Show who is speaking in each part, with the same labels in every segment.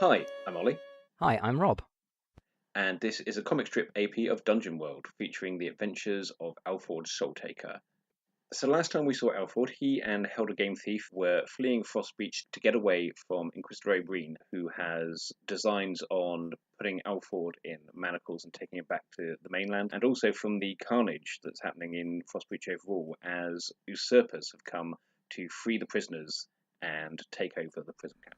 Speaker 1: Hi, I'm Ollie,
Speaker 2: Hi, I'm Rob.
Speaker 1: and this is a comic strip AP of Dungeon World featuring the adventures of Alford Soultaker. So last time we saw Alford, he and Helda Gamethief were fleeing Frostbeach to get away from Inquisitor O'Brien, who has designs on putting Alford in manacles and taking him back to the mainland, and also from the carnage that's happening in Frostbeach overall as usurpers have come to free the prisoners and take over the prison camp.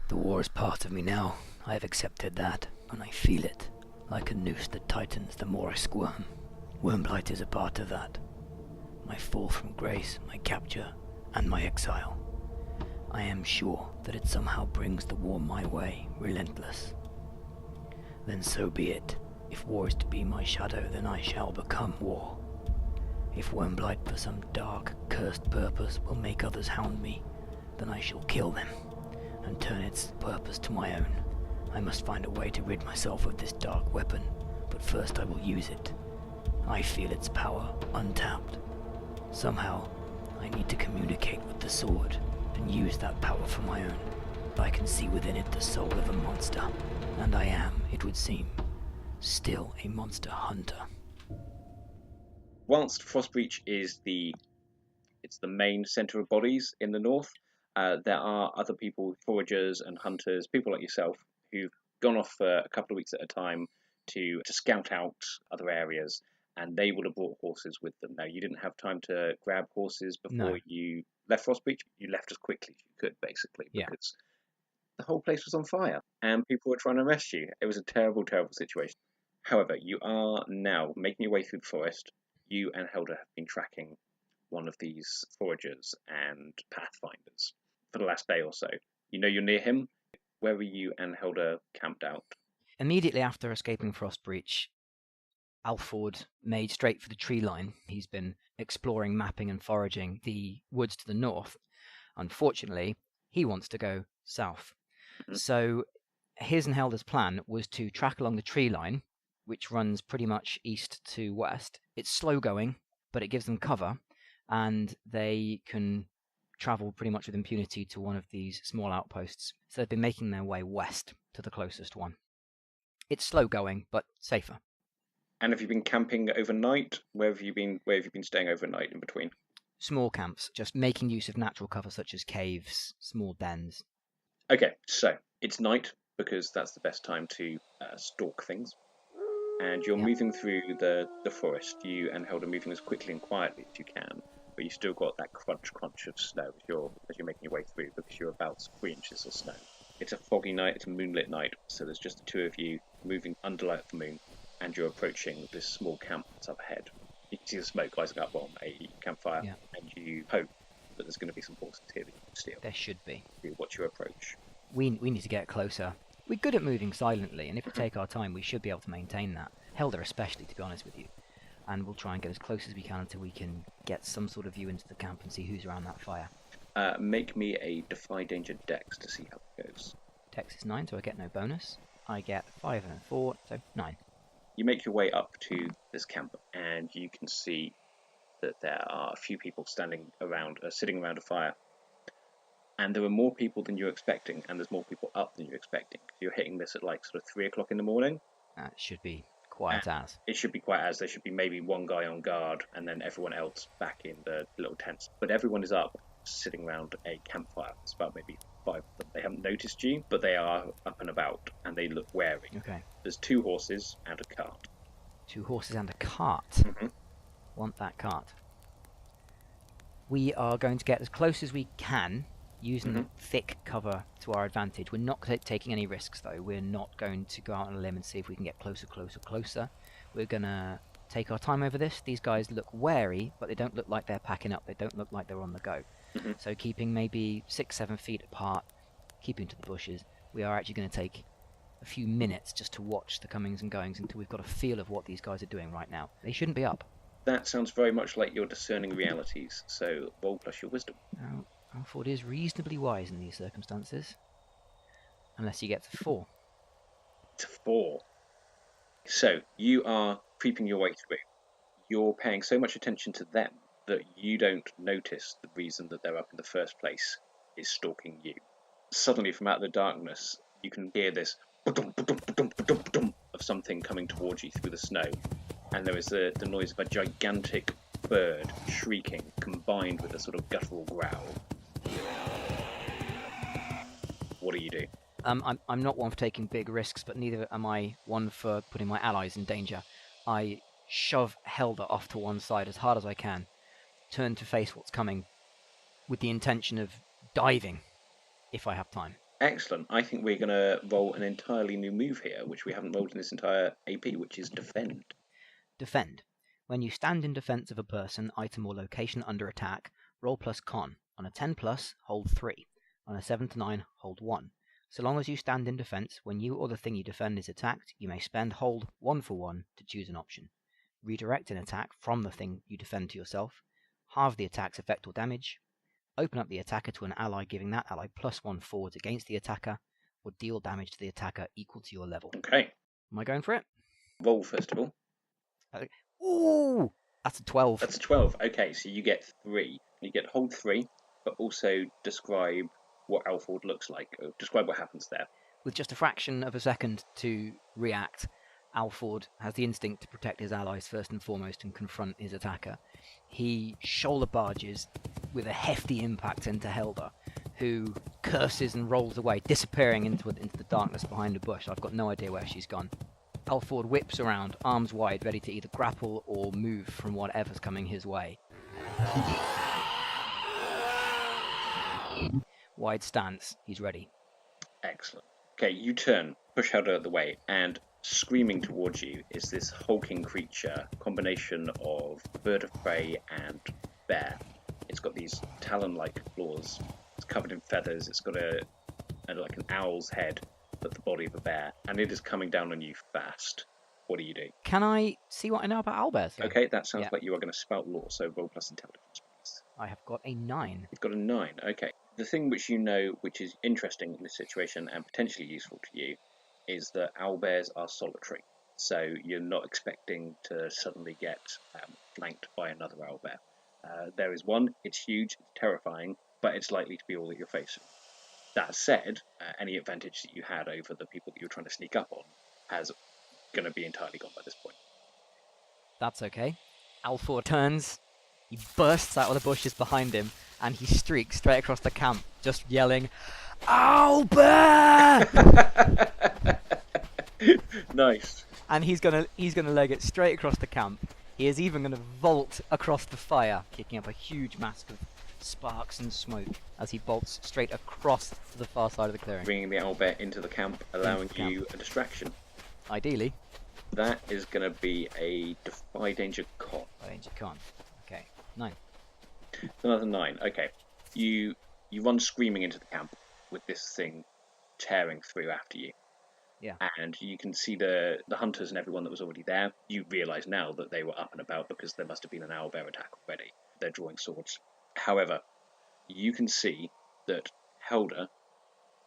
Speaker 2: The war is part of me now. I have accepted that, and I feel it, like a noose that tightens the more I squirm. Wormblight is a part of that. My fall from grace, my capture, and my exile. I am sure that it somehow brings the war my way, relentless. Then so be it. If war is to be my shadow, then I shall become war. If Wormblight for some dark, cursed purpose will make others hound me, then I shall kill them, and turn its purpose to my own. I must find a way to rid myself of this dark weapon, but first I will use it. I feel its power untapped. Somehow, I need to communicate with the sword, and use that power for my own. I can see within it the soul of a monster, and I am, it would seem, still a monster hunter.
Speaker 1: Whilst Frostbreach is the main centre of bodies in the north, there are other people, foragers and hunters, people like yourself, who've gone off for a couple of weeks at a time to scout out other areas, and they would have brought horses with them. Now, you didn't have time to grab horses before you left Frostbreach. You left as quickly as you could, basically, because the whole place was on fire, and people were trying to arrest you. It was a terrible, terrible situation. However, you are now making your way through the forest. You and Helda have been tracking one of these foragers and pathfinders for the last day or so. You know you're near him. Where were you and Helda camped out?
Speaker 2: Immediately after escaping Frostbreach, Alford made straight for the tree line. He's been exploring, mapping, and foraging the woods to the north. Unfortunately, he wants to go south. So his and Helda's plan was to track along the tree line, which runs pretty much east to west. It's slow going, but it gives them cover, and they can travel pretty much with impunity to one of these small outposts. So they've been making their way west to the closest one. It's slow going, but safer.
Speaker 1: And have you been camping overnight? Where have you been staying overnight in between?
Speaker 2: Small camps, just making use of natural cover such as caves, small dens.
Speaker 1: Okay, so it's night because that's the best time to stalk things. And you're moving through the forest. You and Helda moving as quickly and quietly as you can, but you still got that crunch of snow as you're making your way through, because you're about 3 inches of snow. It's a foggy night, it's a moonlit night, so there's just the two of you moving under light of the moon, and you're approaching this small camp that's up ahead. You can see the smoke rising up on a campfire, and you hope that there's going to be some horses here that you can steal.
Speaker 2: There should be.
Speaker 1: You watch your approach.
Speaker 2: We need to get closer. We're good at moving silently, and if we take our time, we should be able to maintain that. Helda especially, to be honest with you. And we'll try and get as close as we can until we can get some sort of view into the camp and see who's around that fire.
Speaker 1: Make me a Defy Danger Dex to see how it goes.
Speaker 2: Dex is 9, so I get no bonus. I get 5 and a 4, so 9.
Speaker 1: You make your way up to this camp, and you can see that there are a few people sitting around a fire. And there are more people than you're expecting, and there's more people up than you're expecting. You're hitting this at like sort of 3 o'clock in the morning.
Speaker 2: That should be quiet as.
Speaker 1: It should be quiet as. There should be maybe one guy on guard, and then everyone else back in the little tents. But everyone is up, sitting around a campfire. It's about maybe 5 of them. They haven't noticed you, but they are up and about, and they look wary.
Speaker 2: Okay.
Speaker 1: There's 2 horses and a cart.
Speaker 2: 2 horses and a cart.
Speaker 1: Mm-hmm.
Speaker 2: Want that cart. We are going to get as close as we can, using thick cover to our advantage. We're not taking any risks, though. We're not going to go out on a limb and see if we can get closer. We're going to take our time over this. These guys look wary, but they don't look like they're packing up. They don't look like they're on the go. So keeping maybe 6-7 feet apart, keeping to the bushes, we are actually going to take a few minutes just to watch the comings and goings until we've got a feel of what these guys are doing right now. They shouldn't be up.
Speaker 1: That sounds very much like you're discerning realities, so roll plus your wisdom.
Speaker 2: Now, Alford is reasonably wise in these circumstances. Unless you get to 4.
Speaker 1: To 4. So, you are creeping your way through. You're paying so much attention to them that you don't notice the reason that they're up in the first place is stalking you. Suddenly, from out of the darkness, you can hear this of something coming towards you through the snow. And there is the noise of a gigantic bird shrieking, combined with a sort of guttural growl. What do you do?
Speaker 2: I'm not one for taking big risks, but neither am I one for putting my allies in danger. I shove Helda off to one side as hard as I can, turn to face what's coming, with the intention of diving, if I have time.
Speaker 1: Excellent. I think we're going to roll an entirely new move here, which we haven't rolled in this entire AP, which is Defend.
Speaker 2: Defend. When you stand in defense of a person, item, or location under attack, roll plus con. On a 10+, hold 3. On a 7 to 9, hold 1. So long as you stand in defense, when you or the thing you defend is attacked, you may spend hold 1 for 1 to choose an option. Redirect an attack from the thing you defend to yourself. Halve the attack's effect or damage. Open up the attacker to an ally, giving that ally +1 forwards against the attacker, or deal damage to the attacker equal to your level.
Speaker 1: Okay.
Speaker 2: Am I going for it?
Speaker 1: Roll, first of all.
Speaker 2: Ooh! That's a 12.
Speaker 1: That's a 12. Okay, so you get 3. You get hold 3, but also describe what Alford looks like. Describe what happens there.
Speaker 2: With just a fraction of a second to react, Alford has the instinct to protect his allies first and foremost and confront his attacker. He shoulder barges with a hefty impact into Helda, who curses and rolls away, disappearing into the darkness behind a bush. I've got no idea where she's gone. Alford whips around, arms wide, ready to either grapple or move from whatever's coming his way. Wide stance, he's ready.
Speaker 1: Excellent. Okay, you turn, push Helda out of the way, and screaming towards you is this hulking creature, combination of bird of prey and bear. It's got these talon-like claws. It's covered in feathers. It's got like an owl's head, but the body of a bear, and it is coming down on you fast. What do you do?
Speaker 2: Can I see what I know about owlbears?
Speaker 1: Okay, that sounds like you are going to spout lore, so roll plus intelligence, please.
Speaker 2: I have got a 9.
Speaker 1: You've got a 9, okay. The thing which you know, which is interesting in this situation and potentially useful to you, is that owlbears are solitary. So you're not expecting to suddenly get flanked by another owlbear. There is one, it's huge, it's terrifying, but it's likely to be all that you're facing. That said, any advantage that you had over the people that you're trying to sneak up on has going to be entirely gone by this point.
Speaker 2: That's okay. Alford turns, he bursts out of the bushes behind him, and he streaks straight across the camp, just yelling, Owlbear!
Speaker 1: Nice.
Speaker 2: And he's gonna leg it straight across the camp. He is even gonna vault across the fire, kicking up a huge mass of sparks and smoke as he bolts straight across to the far side of the clearing.
Speaker 1: Bringing the owlbear into the camp, allowing you a distraction.
Speaker 2: Ideally.
Speaker 1: That is going to be a Defy Danger con.
Speaker 2: Defy Danger con. Okay, 9.
Speaker 1: Another 9. Okay. You run screaming into the camp with this thing tearing through after you.
Speaker 2: Yeah.
Speaker 1: And you can see the hunters and everyone that was already there. You realise now that they were up and about because there must have been an owlbear attack already. They're drawing swords. However, you can see that Helda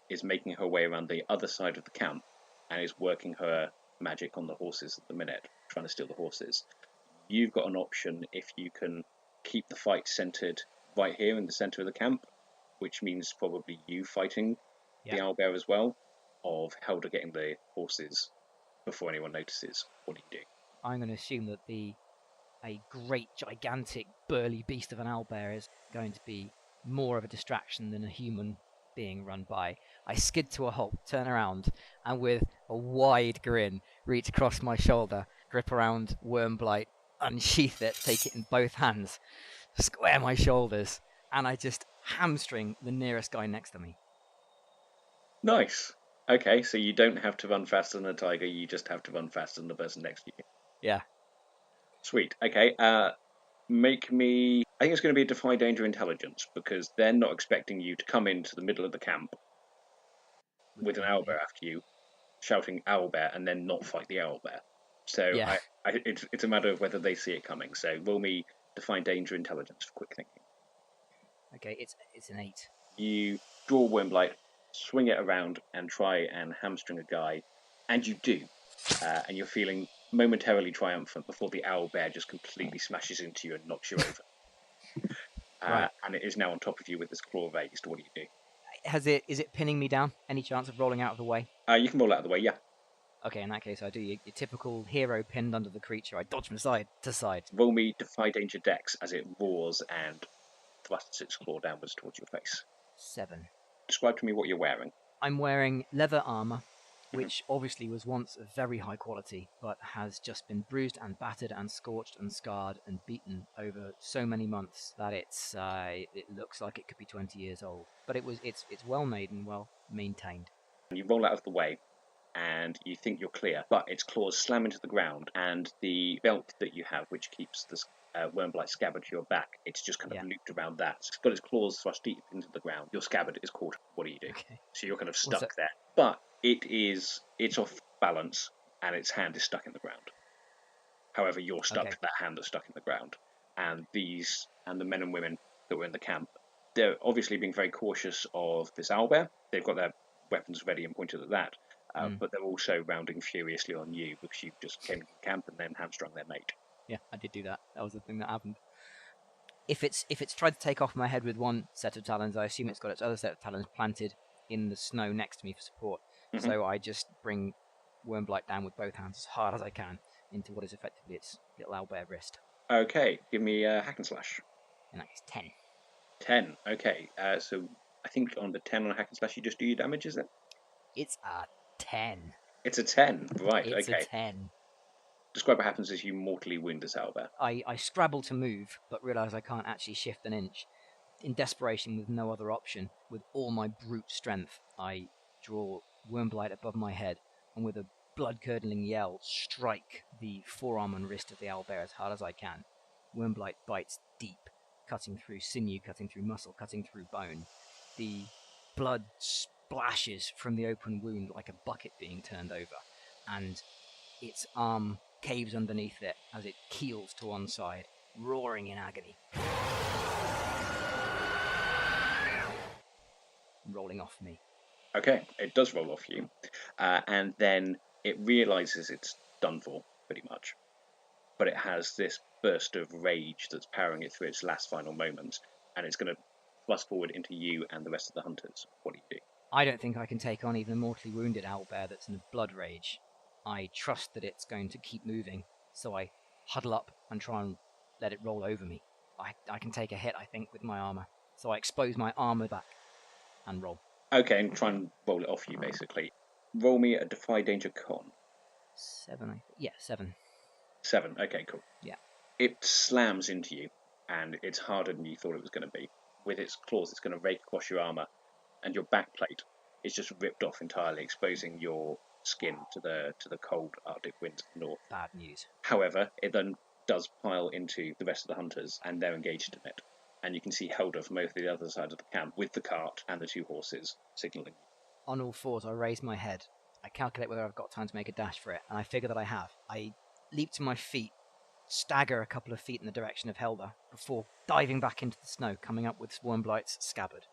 Speaker 1: is making her way around the other side of the camp and is working her magic on the horses at the minute, trying to steal the horses. You've got an option if you can keep the fight centred right here in the centre of the camp, which means probably you fighting the owlbear as well, of Helda getting the horses before anyone notices. What do you do?
Speaker 2: I'm going to assume that a great, gigantic, burly beast of an owlbear is going to be more of a distraction than a human being run by. I skid to a halt, turn around, and with a wide grin, reach across my shoulder, grip around Wormblight, unsheath it, take it in both hands, square my shoulders, and I just hamstring the nearest guy next to me.
Speaker 1: Nice. Okay, so you don't have to run faster than a tiger, you just have to run faster than the person next to you.
Speaker 2: Yeah.
Speaker 1: Sweet. Okay, make me... I think it's going to be a Defy Danger Intelligence, because they're not expecting you to come into the middle of the camp with an owlbear after you, shouting owlbear, and then not fight the owlbear. So
Speaker 2: Yeah.
Speaker 1: it's a matter of whether they see it coming. So roll me Defy Danger Intelligence for quick thinking.
Speaker 2: Okay, it's an 8.
Speaker 1: You draw Wormblight, swing it around, and try and hamstring a guy, and you do. And you're feeling momentarily triumphant before the owlbear just completely smashes into you and knocks you over.
Speaker 2: Right.
Speaker 1: And it is now on top of you with its claw raised. What do you do?
Speaker 2: Is it pinning me down? Any chance of rolling out of the way?
Speaker 1: You can roll out of the way, yeah.
Speaker 2: Okay, in that case, I do your typical hero pinned under the creature. I dodge from side to side.
Speaker 1: Roll me Defy Danger Dex as it roars and thrusts its claw downwards towards your face.
Speaker 2: 7.
Speaker 1: Describe to me what you're wearing.
Speaker 2: I'm wearing leather armor, which obviously was once of very high quality, but has just been bruised and battered and scorched and scarred and beaten over so many months that it looks like it could be 20 years old. But it's well made and well maintained.
Speaker 1: You roll out of the way, and you think you're clear, but its claws slam into the ground, and the belt that you have, which keeps the wormblight scabbard to your back, it's just kind of looped around that. It's got its claws thrust deep into the ground. Your scabbard is caught. What do you do?
Speaker 2: Okay.
Speaker 1: So you're kind of stuck there. But it's off balance, and its hand is stuck in the ground. However, you're stuck to that hand that's stuck in the ground. And the men and women that were in the camp, they're obviously being very cautious of this owlbear. They've got their weapons ready and pointed at that. But they're also rounding furiously on you because you just came to the camp and then hamstrung their mate.
Speaker 2: Yeah, I did do that. That was the thing that happened. If it's tried to take off my head with one set of talons, I assume it's got its other set of talons planted in the snow next to me for support. Mm-hmm. So I just bring Wormblight down with both hands as hard as I can into what is effectively its little owlbear wrist.
Speaker 1: Okay, give me a hack and slash.
Speaker 2: And that is 10.
Speaker 1: 10, okay. So I think on the 10 on a hack and slash you just do your damage, is it?
Speaker 2: It's a 10.
Speaker 1: It's a 10, right,
Speaker 2: it's
Speaker 1: okay.
Speaker 2: It's a 10.
Speaker 1: Describe what happens as you mortally wound this owlbear.
Speaker 2: I scrabble to move, but realise I can't actually shift an inch. In desperation, with no other option, with all my brute strength, I draw Wormblight above my head, and with a blood-curdling yell, strike the forearm and wrist of the owlbear as hard as I can. Wormblight bites deep, cutting through sinew, cutting through muscle, cutting through bone. The blood splashes from the open wound like a bucket being turned over, and its arm caves underneath it as it keels to one side, roaring in agony. Rolling off me.
Speaker 1: Okay, it does roll off you, and then it realises it's done for, pretty much. But it has this burst of rage that's powering it through its last final moments, and it's going to thrust forward into you and the rest of the hunters. What do you do?
Speaker 2: I don't think I can take on even a mortally wounded owlbear that's in a blood rage. I trust that it's going to keep moving, so I huddle up and try and let it roll over me. I can take a hit, I think, with my armour. So I expose my armour back and roll.
Speaker 1: Okay, and try and roll it off you, basically. Roll me a Defy Danger Con.
Speaker 2: 7, yeah, 7.
Speaker 1: 7, okay, cool.
Speaker 2: Yeah.
Speaker 1: It slams into you, and it's harder than you thought it was going to be. With its claws, it's going to rake across your armour, and your backplate is just ripped off entirely, exposing your skin to the cold Arctic winds of the north.
Speaker 2: Bad news.
Speaker 1: However, it then does pile into the rest of the hunters, and they're engaged in it. And you can see Helda from over the other side of the camp with the cart and the 2 horses signalling.
Speaker 2: On all fours, I raise my head. I calculate whether I've got time to make a dash for it, and I figure that I have. I leap to my feet, stagger a couple of feet in the direction of Helda, before diving back into the snow, coming up with Wormblight's scabbard.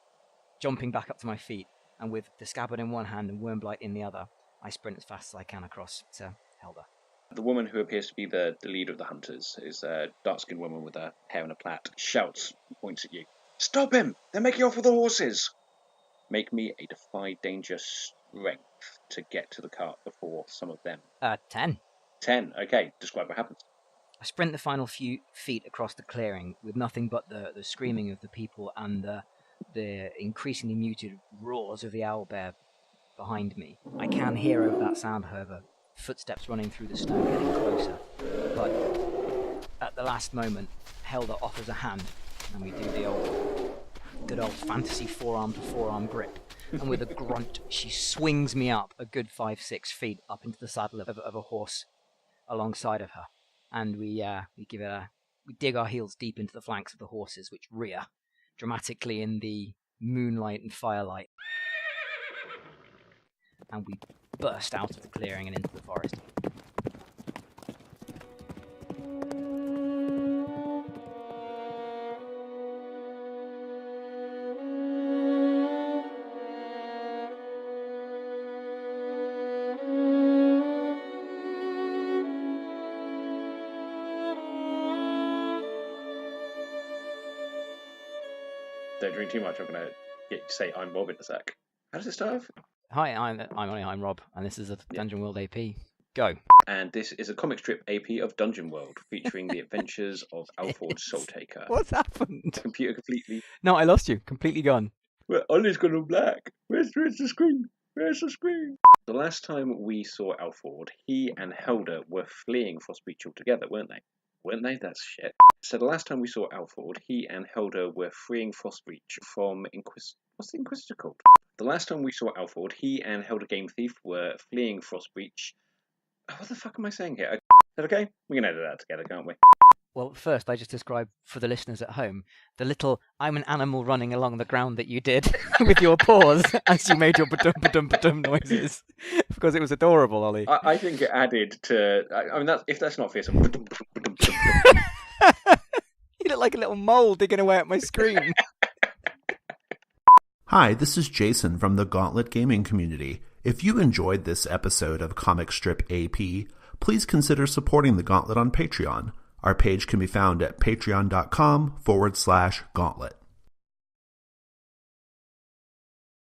Speaker 2: Jumping back up to my feet, and with the scabbard in one hand and Wormblight in the other, I sprint as fast as I can across to Helda.
Speaker 1: The woman who appears to be the leader of the hunters is a dark-skinned woman with her hair in a plait. Shouts and points at you. Stop him! They're making off with the horses! Make me a Defy Danger strength to get to the cart before some of them.
Speaker 2: 10.
Speaker 1: 10, okay. Describe what happens.
Speaker 2: I sprint the final few feet across the clearing with nothing but the screaming of the people and the increasingly muted roars of the owlbear behind me. I can hear over that sound, however, footsteps running through the snow getting closer. But at the last moment, Helda offers a hand, and we do the good old fantasy forearm to forearm grip. And with a grunt, she swings me up a good 5-6 feet up into the saddle of a horse alongside of her. And we dig our heels deep into the flanks of the horses, which rear dramatically in the moonlight and firelight. And we burst out of the clearing and into the forest.
Speaker 1: Don't drink too much, I'm going to Yeah, you say I'm Rob in a sec. How does it start off?
Speaker 2: Hi, I'm Oli, I'm Rob, and this is a Dungeon World AP. Go.
Speaker 1: And this is a comic strip AP of Dungeon World, featuring the adventures of Alford Soultaker.
Speaker 2: What's happened?
Speaker 1: Computer completely...
Speaker 2: No, I lost you. Completely gone.
Speaker 1: Well, Ollie's gone all black. Where's the screen? Where's the screen? The last time we saw Alford, he and Helda were fleeing Frostbreach altogether, weren't they? Weren't they? That's shit. So the last time we saw Alford, he and Helda were freeing Frostbreach from what's the Inquisitor called? The last time we saw Alford, he and Helda Gamethief were fleeing Frostbreach. What the fuck am I saying here? Is that okay? We can edit that together, can't we?
Speaker 2: Well, first, I just described for the listeners at home the little "I'm an animal running along the ground" that you did with your paws as you made your ba-dum noises, because it was adorable, Ollie.
Speaker 1: I think it added to... I mean, if that's not fearsome...
Speaker 2: You look like a little mole digging away at my screen.
Speaker 3: Hi, this is Jason from the Gauntlet gaming community. If you enjoyed this episode of Comic Strip AP, please consider supporting the Gauntlet on Patreon. Our page can be found at patreon.com/Gauntlet.